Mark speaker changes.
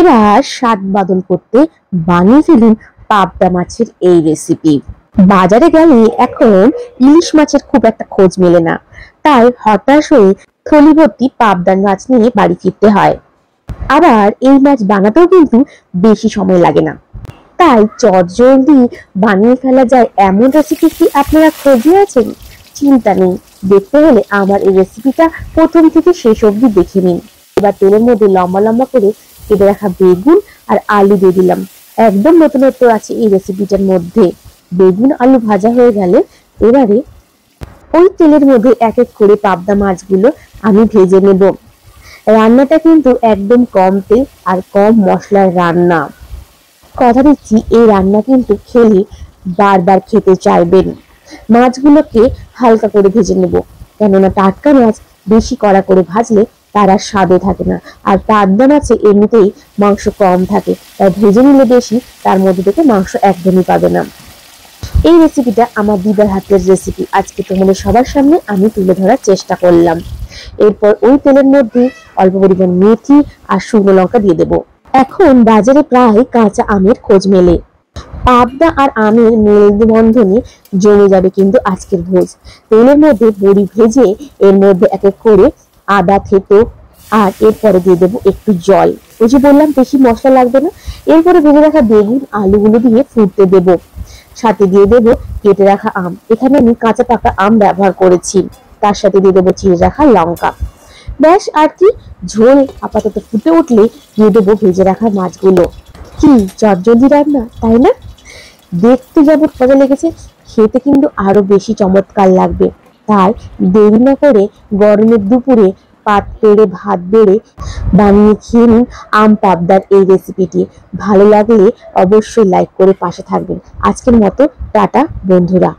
Speaker 1: এবার স্বাদ বদল করতে বানিয়ে ফেলুন পাবদা মাছের এই রেসিপি। বাজারে গেলে এখন ইলিশ মাছের খুব একটা খোঁজ মেলে না, তাই হতাশ হয়ে থলি ভর্তি পাবদা মাছ নিয়ে বাড়ি ফিরতে হয়। আবার এই মাছ বানাতেও কিন্তু বেশি সময় লাগে না, তাই চটজলদি বানিয়ে ফেলা যায় এমন রেসিপি কি আপনারা খোঁজে আছেন? চিন্তা নেই, দেখতে হলে আমার এই রেসিপিটা প্রথম থেকে শেষ অবধি দেখে নিন। এবার তেলের মধ্যে লম্বা লম্বা করে কেটে রাখা বেগুন আর আলু দিয়ে দিলাম। একদম নতুনত্ব আছে এই রেসিপিটার মধ্যে। বেগুন আলু ভাজা হয়ে গেলে এবারে ওই তেলের মধ্যে এক এক করে পাবদা মাছগুলো আমি ভেজে নেব। রান্নাটা কিন্তু একদম কম তেল আর কম মশলার রান্না। কথা দিচ্ছি, এই রান্না কিন্তু খেলে বারবার খেতে চাইবেন। মাছগুলোকে হালকা করে ভেজে নেব, কেননা টাটকা মাছ বেশি কড়া করে ভাজলে তারা স্বাদে থাকে না, আর পাবদা মাছে এমনিতেই মাংস কম থাকে, তাই ভেজে নিলে বেশি তার মধ্যে থেকে মাংস একদমই পাবে না। এই রেসিপিটা আমার দিদার হাতের রেসিপি, আজকে তোমাদের সবার সামনে আমি তুলে ধরার চেষ্টা করলাম। এরপর ওই তেলের মধ্যে অল্প পরিমাণ মেথি আর শুকনো লঙ্কা দিয়ে দেবো। এখন বাজারে প্রায় কাঁচা আমের খোঁজ মেলে। পাবদা আর আমের মেলবন্ধনে জমে যাবে কিন্তু আজকের ভোজ। তেলের মধ্যে বড়ি ভেজে এর মধ্যে এক এক করে আদা থেতো আর এরপরে দিয়ে দেবো একটু জল। ওই যে বললাম বেশি মশলা লাগবে না। এরপরে ভেজে রাখা বেগুন আলুগুলো দিয়ে ফুটতে দেব, সাথে দিয়ে দেবো কেটে রাখা আম। এখানে আমি কাঁচা পাকা আম ব্যবহার করেছি। তার সাথে দিয়ে দেবো চিড়ে রাখা লঙ্কা। ব্যাস, আর কি, ঝোল আপাতত ফুটে উঠলে দিয়ে দেবো ভেজে রাখা মাছগুলো। কি চটজলদি রান্না, তাই না? দেখতে যেমন মজা লেগেছে, খেতে কিন্তু আরো বেশি চমৎকার লাগবে। তাই দেরি না করে গরমের দুপুরে পাত পেড়ে ভাত বেড়ে বানিয়ে খেয়ে নিন আম পাবদার এই রেসিপিটি। ভালো লাগলে অবশ্যই লাইক করে পাশে থাকবেন। আজকের মতো টাটা বন্ধুরা।